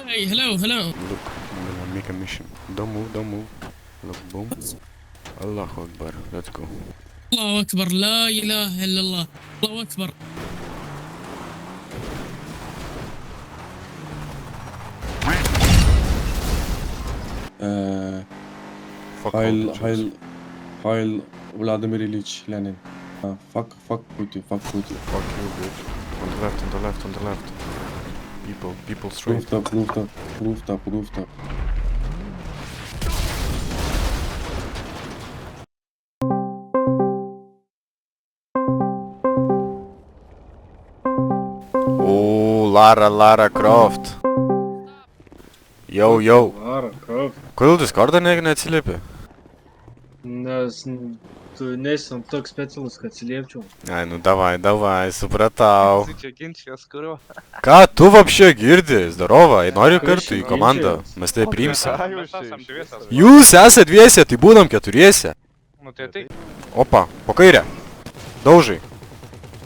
Hey, hello, hello. Look, I'm gonna make a mission. Don't move, don't move. Look, boom. Allahu Akbar. Let's go. الله أكبر لا إله إلا الله. الله أكبر. Fuck all Heil, the Jews. Heil, Heil Vladimir Ilyich Lenin. Fuck Putin, fuck Putin. Fuck you, bitch. On the left, on the left, on the left. People straight. Rooftop. O, Lara Croft. Jau. Lara Croft. Kodėl Discordą neatsiliepė? Nes tu nesi toks specialus, kad atsiliepčiau. Ai, nu davai, supratau. Ты чё, ginčijas, kurio? Ką tu вообще girdi? Zdarova, nori kartu į komandą. Mes tai priimsim. Mes esam dviesas. Jūs esate dviese, tai būnam keturiese. Nu tai tai. Opa, po kairę. Daužai.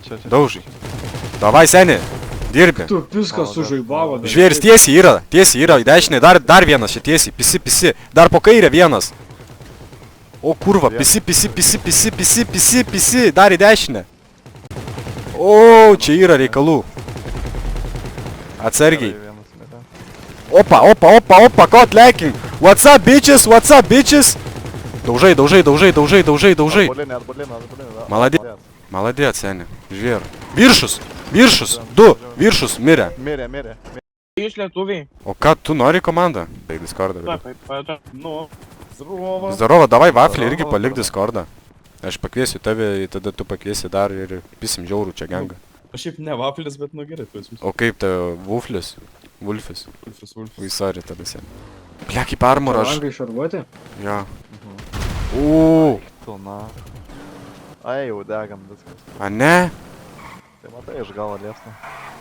Čia. Daužai. Davai, seni. Dirbi. Tu viską sužaibavo. Žvėris tiesiai yra, į dešinę, dar vienas čia tiesiai, pisi, dar po kairę vienas. O kurva, pisi, dar į dešinę. O, čia yra reikalų. Atsargiai. Opa, kot leking. What's up, bitches? Daužai. Молодец, seni. Žvėr. Viršus, du, mirė. Mirė. Iš lietuviai. O ką, tu nori komandą? Tai Discordą. Nu, Zdarova, davai vaflį irgi palik Discordą. Aš pakviesiu tave, tada tu pakviesi dar ir pisim žiaurų čia gangą. O šiaip ne vaflis, bet nu gerai, pas mus. O kaip tai Wolfis? Wolfis. Wolfis. Ui, sorry, tada sen. Ble, kaip armor aš. Langai šarvuoti? Jo. Uuu. Tu na. Ai, jau degam viskas. A ne? Tai matai, iš galo liepsna.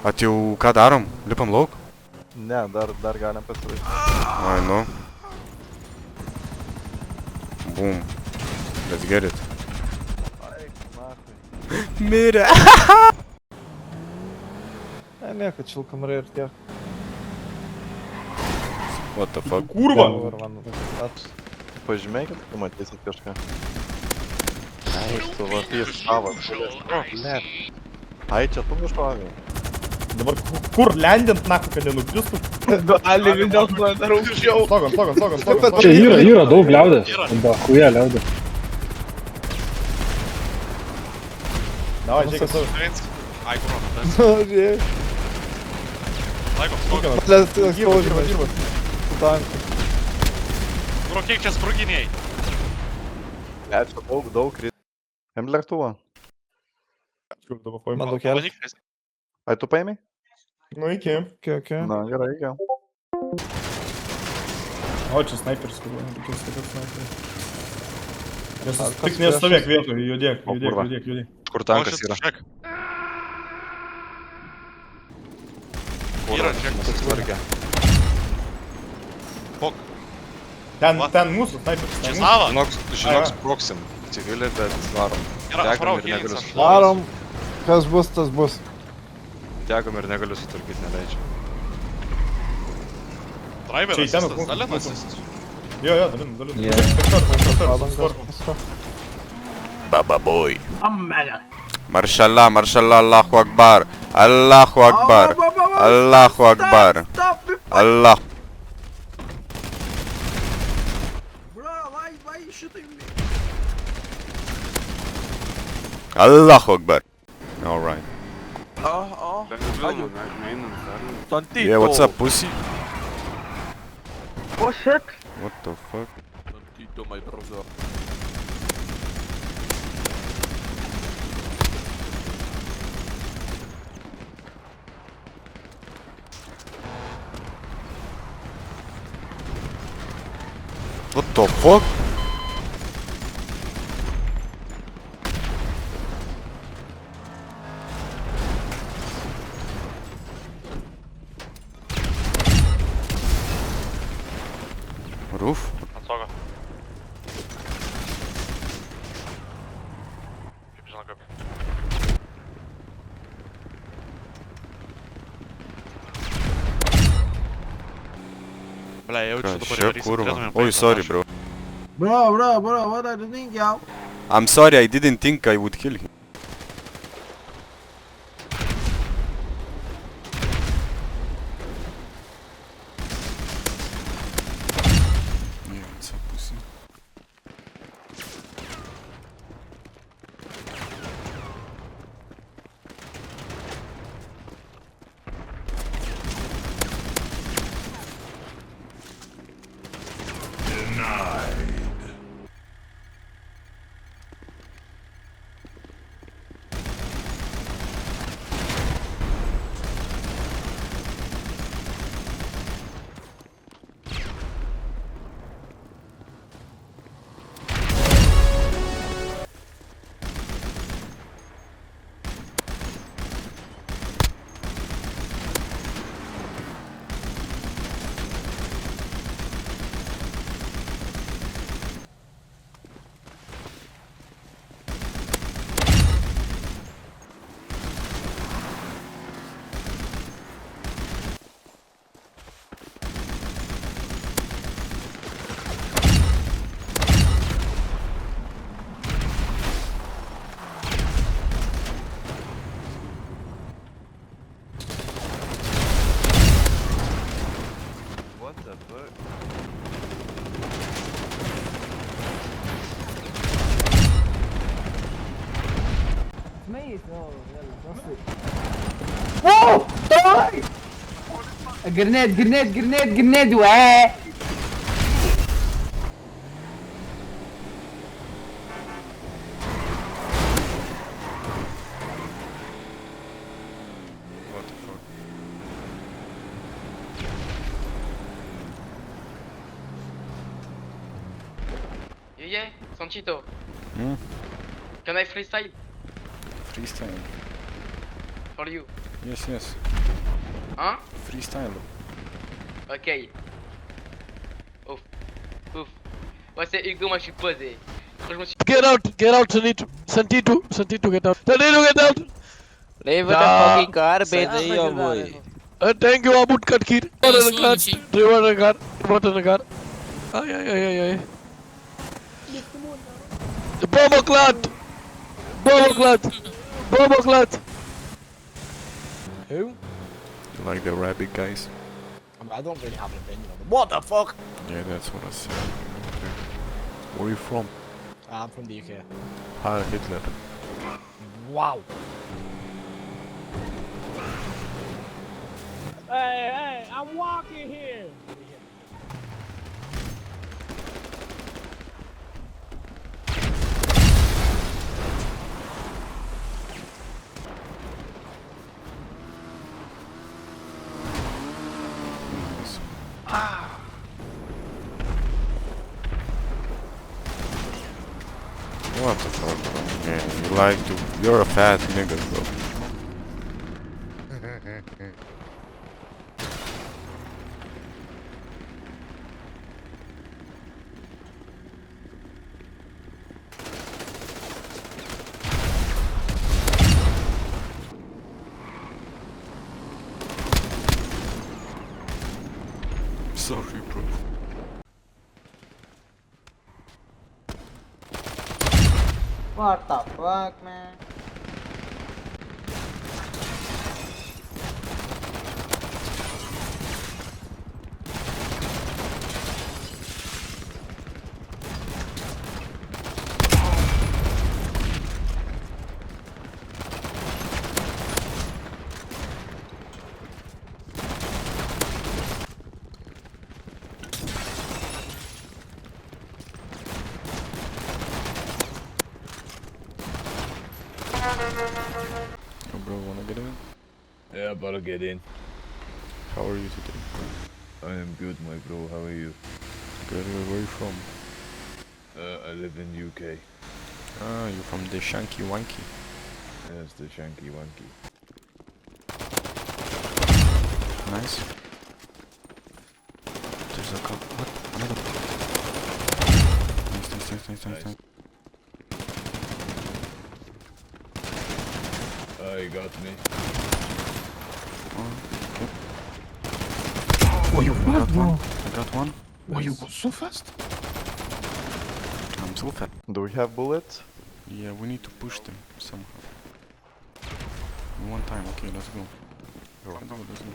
At jau ką darom? Lipam lauk? Ne, dar galim pasirašyti. Ai, nu. Boom. Let's get it. Ai, nahui. Mirė. Ne, nieko, čilkamrai ir tiek. What the fuck? Kurva! Pažymėkit, kai matysit kažką. Ai, tu vapys savas. Ne. Ai, čia tu nušovė. Dabar kur lendint, naku, kad nenukristų? Ali vis dėlto dar aukščiau. Stogan. Čia yra daug liaudės. Arba chuja liaudės. Davai, žiūrėk, savo. Ai, kur. Laiko, Dirba. kur kiek čia sproginiai. Ne, čia daug krit. Jam lėktuvą. Man daug kelias. Ai, tu paėmė? Nu, iki. Na, gerai, iki. O, čia sniperis, kur man reikės taip sniperis. Tik nestovėk vietoj, judėk. Kur tankas yra? Yra čia. Susitvarkė. Pok. Ten mūsų sniperis. Čia sava? Žinok, sproksim. Civilį, bet varom. Yra, aš varau Degam ir negaliu kėlis. sutvarkyti. Kas bus, tas bus. Degam ir negaliu sutvarkyti, neleidžia. Driver Čia į ten asistas, mūsų- dalin mūsų. asistas. Jo, dalin. Baba boy. Marshallah, Allahu Akbar. Allahu Akbar. Allah. Allahu Akbar. All right. Yeah, what's up, pussy? Oh shit! What the fuck? What the fuck? Roof? Atsoka. Kaip žinau, kaip. Bля, я jaučiu, dabar Čia darysim kurva. turėtumėm Oi, paimti sorry, tą bro. Bro, what are you doing, yo? I'm sorry, I didn't think I would kill him. Jebca pussy. What the fuck? Whoa! Die! Grenade, واه! What the fuck? Yeah, Sanchito. Hmm? Can I freestyle Freestyle. for you? Yes. Hein? Freestyle. Ok. Ouf. Ouais, c'est Hugo, moi je suis posé. Quand je me suis... Get out, Santitu, get out. Santitu, get out. Leave the fucking garbage, yo boy. Thank you, Abut Katkir. Yes, Driver car, Sochi. driver car, button car. Ay. Bomber clat. Who? You like the rabbit guys? I don't really have an opinion on them. What the fuck? Yeah, that's what I said. Where are you from? I'm from the UK. Heil Hitler. Wow. Hey, I'm walking here. What the fuck, bro? Yeah, you like to... You're a fat nigga, bro. Sorry, bro. What the fuck, man? Yo, bro, wanna get in? Yeah, better get in. How are you today? I am good, my bro. How are you? Good, where are you from? I live in UK. Ah, you're from the Shanky Wanky. Yes, the Shanky Wanky. Nice. There's a couple. What? Another. Nice. You got me. Oh, you got one. I got one. Oh, you go so fast. I'm so fat. Do we have bullets? Yeah, we need to push them somehow. One time, okay, let's go. Let's go.